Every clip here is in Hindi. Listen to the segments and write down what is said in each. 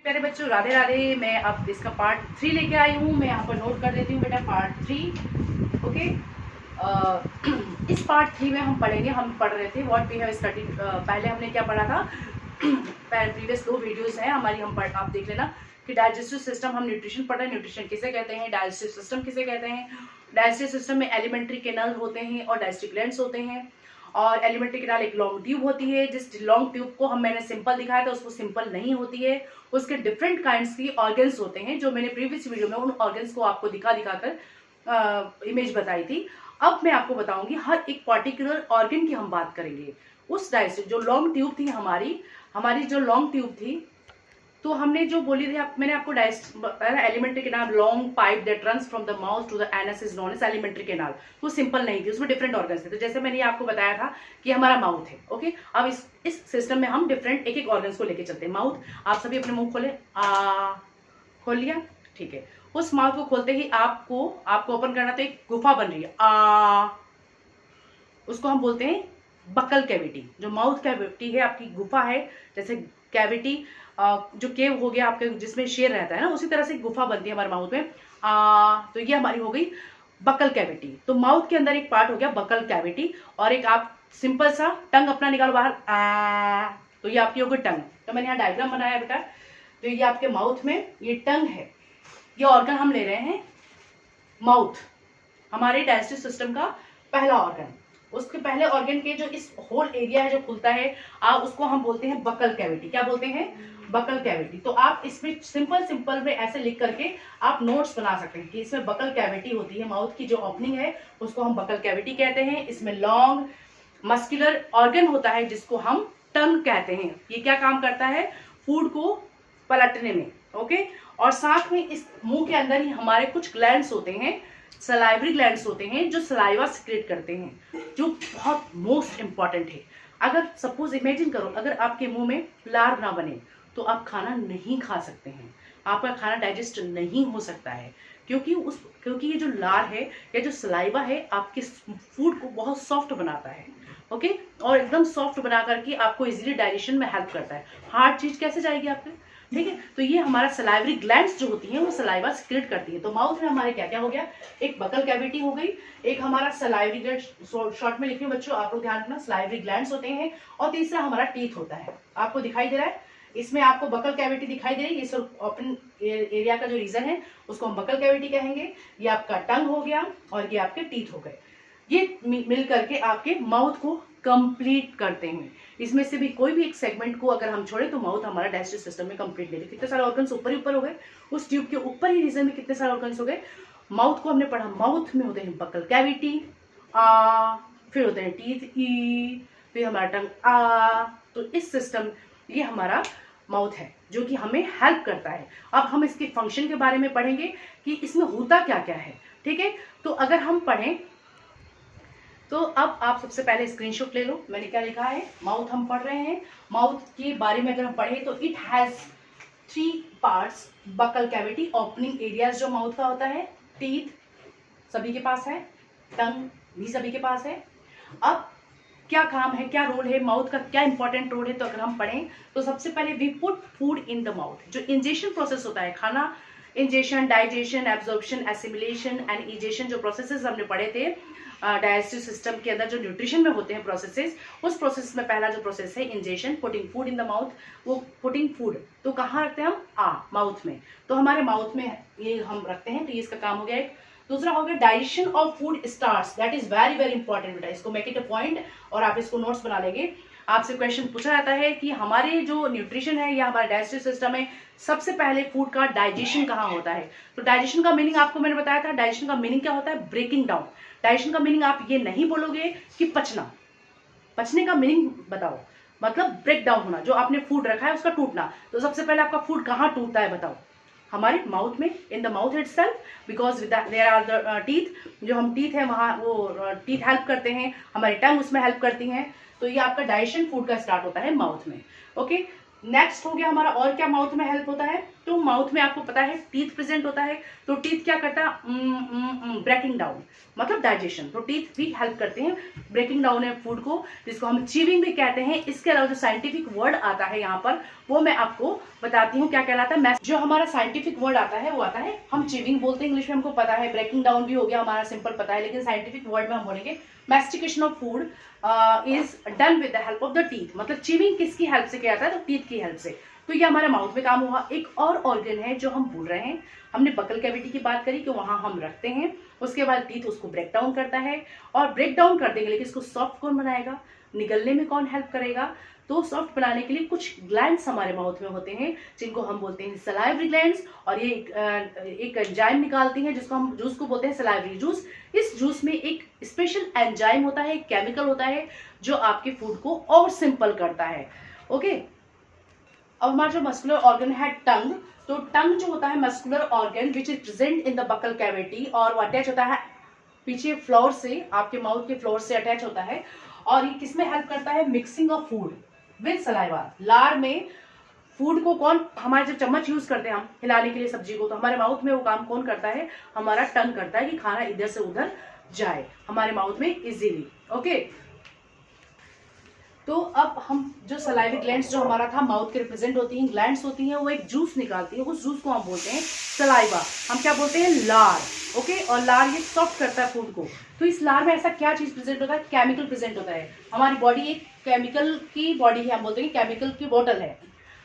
प्यारे बच्चों, राधे राधे। मैं अब इसका पार्ट 3 लेके आई हूँ। मैं यहाँ पर नोट कर देती हूँ बेटा, पार्ट 3। ओके। इस पार्ट 3 में हम पढ़ेंगे, हम पढ़ रहे थे व्हाट वी हैव स्टडीड। पहले हमने क्या पढ़ा था, प्रीवियस 2 वीडियोस हैं हमारी, आप देख लेना कि डाइजेस्टिव सिस्टम, हम न्यूट्रिशन पढ़ रहे हैं। न्यूट्रिशन किसे कहते हैं, डाइजेस्टिव सिस्टम किसे कहते हैं। डाइजेस्टिव सिस्टम में एलिमेंट्री कैनल होते हैं और डाइजेस्टिव ग्लैंड्स होते हैं। और एलिमेंट्री कैनाल एक लॉन्ग ट्यूब होती है, जिस लॉन्ग ट्यूब को मैंने सिंपल दिखाया था, उसको सिंपल नहीं होती है। उसके डिफरेंट काइंड्स की ऑर्गन्स होते हैं, जो मैंने प्रीवियस वीडियो में उन ऑर्गन्स को आपको दिखा कर इमेज बताई थी। अब मैं आपको बताऊंगी हर एक पर्टिकुलर ऑर्गन की हम बात करेंगे। उस डाइजेस्टिव जो लॉन्ग ट्यूब थी हमारी जो लॉन्ग ट्यूब थी, तो हमने जो बोली थी, मैंने आपको elementary canal, long pipe that runs from the mouth to the anus is known as elementary canal. तो सिंपल नहीं थी, उसमें डिफरेंट ऑर्गन्स थे। तो जैसे मैंने आपको बताया था कि हमारा माउथ है। ओके, अब इस सिस्टम में हम डिफरेंट एक एक ऑर्गन्स को लेके चलते हैं। माउथ, आप सभी अपने मुंह खोले, खोल लिया, ठीक है। उस माउथ को खोलते ही आपको ओपन करना, तो एक गुफा बन रही है, उसको हम बोलते हैं बकल कैविटी। जो माउथ कैविटी है आपकी, गुफा है, जैसे कैविटी जो केव हो गया आपके, जिसमें शेर रहता है ना, उसी तरह से गुफा बनती है हमारे माउथ में। तो ये हमारी हो गई बकल कैविटी। तो माउथ के अंदर एक पार्ट हो गया बकल कैविटी, और एक आप सिंपल सा टंग अपना निकालो बाहर, तो ये आपकी हो गई टंग। तो मैंने यहाँ डायग्राम बनाया बेटा। तो ये आपके माउथ में ये टंग है, ये ऑर्गन हम ले रहे हैं माउथ, हमारे डाइजेस्टिव सिस्टम का पहला ऑर्गन। उसके पहले ऑर्गन के जो इस होल एरिया है जो खुलता है, उसको हम बोलते हैं बकल कैविटी। क्या बोलते हैं, बकल कैविटी। तो आप इसमें सिंपल में ऐसे लिख करके आप नोट्स बना सकते हैं कि इसमें बकल कैविटी होती है, माउथ की जो ओपनिंग है उसको हम बकल कैविटी कहते हैं। इसमें लॉन्ग मस्कुलर ऑर्गन होता है जिसको हम टंग कहते हैं। ये क्या काम करता है, फूड को पलटने में। ओके, और साथ में इस मुंह के अंदर ही हमारे कुछ ग्लैंड्स होते हैं, सलाइवरी ग्लैंड्स होते हैं, जो सलाइवा सिक्रेट करते हैं, जो बहुत मोस्ट इंपॉर्टेंट है। अगर सपोज इमेजिन करो, अगर आपके मुंह में लार ना बने तो आप खाना नहीं खा सकते हैं, आपका खाना डाइजेस्ट नहीं हो सकता है, क्योंकि ये जो लार है या जो सलाइवा है आपके फूड को बहुत सॉफ्ट बनाता है। ओके, और एकदम सॉफ्ट बना करके आपको इजीली डाइजेशन में हेल्प करता है। हार्ड चीज कैसे जाएगी आपके, ठीक है। तो ये हमारा सलाइवरी ग्लैंड्स जो होती हैं वो सलाइवा सिक्रेट करती है। तो माउथ में हमारे क्या क्या हो गया, एक बकल कैविटी हो गई, एक हमारा सलाइवरी ग्लैंड, शॉर्ट में लिख रही हूँ बच्चों, आप लोग ध्यान रखना, सलाइवरी ग्लैंड्स होते हैं। और तीसरा हमारा टीथ होता है। आपको दिखाई दे रहा है, इसमें आपको बकल कैविटी दिखाई दे रही है, ये सब ओपन एरिया का जो रीजन है उसको हम बकल कैविटी कहेंगे। ये आपका टंग हो गया और ये आपके टीथ हो गए। ये मिल करके आपके माउथ को कंप्लीट करते हैं। इसमें से भी कोई भी एक सेगमेंट को अगर हम छोड़े तो माउथ हमारा डाइजेस्टिव सिस्टम में कंप्लीट नहीं। कितने सारे ऑर्गन्स ऊपर ही ऊपर हो गए, उस ट्यूब के ऊपर ही रीजन में कितने सारे ऑर्गन्स हो गए। माउथ को हमने पढ़ा, माउथ में होते हैं बकल कैविटी, फिर होते हैं टीथ, फिर हमारा टंग, तो इस सिस्टम, ये हमारा माउथ है जो कि हमें हेल्प करता है। अब हम इसके फंक्शन के बारे में पढ़ेंगे कि इसमें होता क्या क्या है, ठीक है। तो अगर हम पढ़ें तो अब आप सबसे पहले स्क्रीनशॉट ले लो, मैंने क्या लिखा है, माउथ हम पढ़ रहे हैं। माउथ के बारे में अगर हम पढ़े तो it has 3 parts, buccal cavity, opening areas जो माउथ का होता है, टीथ सभी के पास है, टंग भी सभी के पास है। अब क्या काम है, क्या रोल है, माउथ का क्या इंपॉर्टेंट रोल है, तो अगर हम पढ़ें तो सबसे पहले we put food in the mouth. जो इंजेशन प्रोसेस होता है, खाना ingestion, digestion, absorption, assimilation and egestion, जो प्रोसेसेस हमने पढ़े थे डाइजेस्टिव सिस्टम के अंदर, जो न्यूट्रिशन में होते हैं प्रोसेसेस, उस प्रोसेस में पहला जो प्रोसेस है ingestion, putting food in the mouth. वो पुटिंग फूड तो कहाँ रखते हैं हम, माउथ में। तो हमारे माउथ में ये हम रखते हैं, तो ये इसका काम हो गया एक। दूसरा हो गया digestion of food starts, that is very very important बेटा, इसको मेक इट अ पॉइंट और आप इसको नोट्स बना लेंगे। आपसे क्वेश्चन पूछा जाता है कि हमारे जो न्यूट्रिशन है या हमारा डाइजेस्टिव सिस्टम है, सबसे पहले फूड का डाइजेशन कहाँ होता है। तो डाइजेशन का मीनिंग आपको मैंने बताया था, डाइजेशन का मीनिंग क्या होता है, ब्रेकिंग डाउन। डाइजेशन का मीनिंग आप ये नहीं बोलोगे कि पचना, पचने का मीनिंग बताओ, मतलब ब्रेक डाउन होना, जो आपने फूड रखा है उसका टूटना। तो सबसे पहले आपका फूड कहाँ टूटता है बताओ, हमारे माउथ में, in the mouth itself, because there are the teeth, जो हम टीथ है वहाँ, वो टीथ हेल्प करते हैं, हमारी टंग उसमें हेल्प करती हैं। तो ये आपका डाइजेशन फूड का स्टार्ट होता है माउथ में। ओके, नेक्स्ट हो गया हमारा, और क्या माउथ में हेल्प होता है, तो माउथ में आपको पता है टीथ प्रेजेंट होता है, तो टीथ क्या करता है, ब्रेकिंग डाउन, मतलब डाइजेशन। तो टीथ भी हेल्प करते हैं ब्रेकिंग डाउन है फूड को, जिसको हम च्यूइंग भी कहते हैं। इसके अलावा जो साइंटिफिक वर्ड आता है यहाँ पर वो मैं आपको बताती हूँ क्या कहलाता है। जो हमारा साइंटिफिक वर्ड आता है वो आता है, हम च्यूइंग बोलते हैं इंग्लिश में, हमको पता है। ब्रेकिंग डाउन भी हो गया हमारा, सिंपल पता है, लेकिन साइंटिफिक वर्ड में हम बोलेंगे mastication of food is done with the help of the teeth. मतलब च्यूइंग किसकी हेल्प से किया जाता है, तो टीथ की हेल्प से। तो ये हमारे माउथ में काम हुआ। एक और ऑर्गन है जो हम भूल रहे हैं, हमने बकल कैविटी की बात करी कि वहां हम रखते हैं, उसके बाद टीथ उसको ब्रेक डाउन करता है, और ब्रेक डाउन कर देंगे, लेकिन इसको सॉफ्ट कौन बनाएगा, निगलने में कौन हेल्प करेगा। तो सॉफ्ट बनाने के लिए कुछ ग्लैंड्स हमारे माउथ में होते हैं जिनको हम बोलते हैं सलाइवरी ग्लैंड्स, और ये एक एंजाइम निकालती हैं जिसको हम जूस को बोलते हैं सलाइवरी जूस। इस जूस में एक स्पेशल एंजाइम होता है, केमिकल होता है जो आपके फूड को और सिंपल करता है। ओके, अब हमारा जो मस्कुलर ऑर्गन है टंग, तो टंग जो होता है muscular organ which is present in the buccal cavity, और वो अटैच होता है पीछे फ्लोर से, आपके माउथ के फ्लोर से अटैच होता है। और ये किसमें हेल्प करता है, mixing of food with saliva. लार में फूड को कौन, हमारे जब चम्मच यूज करते हैं हम हिलाने के लिए सब्जी को, तो हमारे माउथ में वो काम कौन करता है, हमारा टंग करता है कि खाना इधर से उधर जाए हमारे माउथ में इजीली। ओके, तो अब हम जो सलाइवी ग्लैंड्स जो हमारा था माउथ के रिप्रेजेंट होती हैं, ग्लैंड्स होती हैं, वो एक जूस निकालती है, उस जूस को हम बोलते हैं सलाइवा। हम क्या बोलते हैं, लार। ओके, और लार ये सॉफ्ट करता है फूड को। तो इस लार में ऐसा क्या चीज प्रेजेंट होता है, केमिकल प्रेजेंट होता है। हमारी बॉडी एक केमिकल की बॉडी है, हम बोलते हैं केमिकल की बोतल है।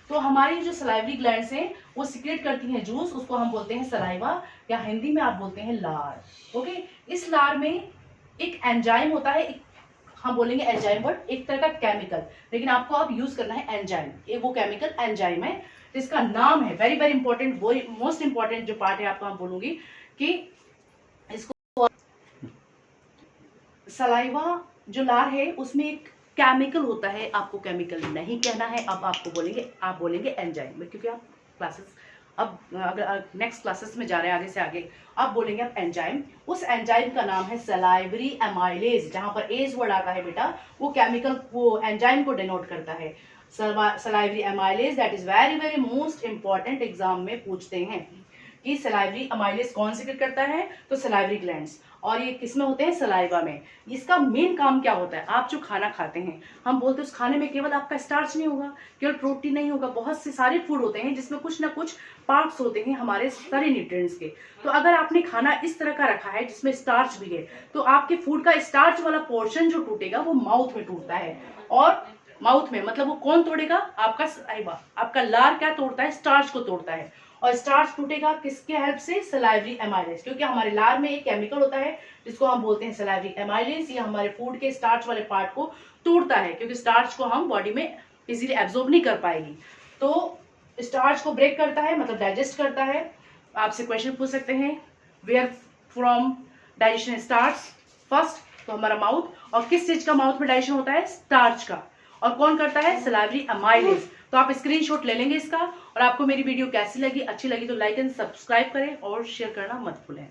तो हमारी जो सलाइवरी ग्लैंड्स हैं वो सिक्रेट करती हैं जूस, उसको हम बोलते हैं सलाइवा, या हिंदी में आप बोलते हैं लार। ओके, इस लार में एक एंजाइम होता है, हम बोलेंगे एंजाइम वर्ड, एक तरह का केमिकल, लेकिन आपको अब यूज करना है एंजाइम। ये वो केमिकल एंजाइम है जिसका नाम है, वेरी वेरी इंपॉर्टेंट, वो मोस्ट इंपॉर्टेंट जो पार्ट है आपको हम बोलूंगी कि इसको सलाइवा जो लार है उसमें एक केमिकल होता है, आपको केमिकल नहीं कहना है, अब आपको बोलेंगे, आप बोलेंगे एंजाइम, क्योंकि आप क्लासेस अब अगर नेक्स्ट क्लासेस में जा रहे हैं आगे से आगे, आप बोलेंगे आप एंजाइम। उस एंजाइम का नाम है सलाइवरी एमाइलेज, जहां पर एज वर्ड आता है बेटा वो केमिकल, वो एंजाइम को डिनोट करता है, salivary amylase. That is very very most important, exam में पूछते हैं कि सलाइवरी एमाइलेज कौन सिक्रेट करता है, तो सलाइवरी ग्लैंड्स, और ये किसमें होते हैं, सलाइवा में। इसका मेन काम क्या होता है, आप जो खाना खाते हैं, हम बोलते हैं उस खाने में केवल आपका स्टार्च नहीं होगा, केवल प्रोटीन नहीं होगा, बहुत से सारे फूड होते हैं जिसमें कुछ ना कुछ पार्ट्स होते हैं हमारे सारे न्यूट्रिएंट्स के। तो अगर आपने खाना इस तरह का रखा है जिसमें स्टार्च भी है, तो आपके फूड का स्टार्च वाला पोर्शन जो टूटेगा वो माउथ में टूटता है, और माउथ में मतलब वो कौन तोड़ेगा, आपका सलाइवा। आपका लार क्या तोड़ता है, स्टार्च को तोड़ता है, और स्टार्च टूटेगा किसके हेल्प से, सलाइवरी एमाइलेज, क्योंकि हमारे लार में एक केमिकल होता है जिसको हम बोलते हैं सलाइवरी एमाइलेज। ये हमारे फूड के स्टार्च वाले पार्ट को तोड़ता है, क्योंकि स्टार्च को हम बॉडी में इजीली एब्जॉर्ब नहीं कर पाएगी, तो स्टार्च को ब्रेक करता है, मतलब डाइजेस्ट करता है। आपसे क्वेश्चन पूछ सकते हैं, where from digestion starts, first तो हमारा माउथ, और किस चीज का माउथ में डाइजेशन होता है, स्टार्च का, और कौन करता है, सलाइवरी एमाइलेज। तो आप स्क्रीनशॉट ले लेंगे इसका, और आपको मेरी वीडियो कैसी लगी, अच्छी लगी तो लाइक एंड सब्सक्राइब करें और शेयर करना मत भूलें।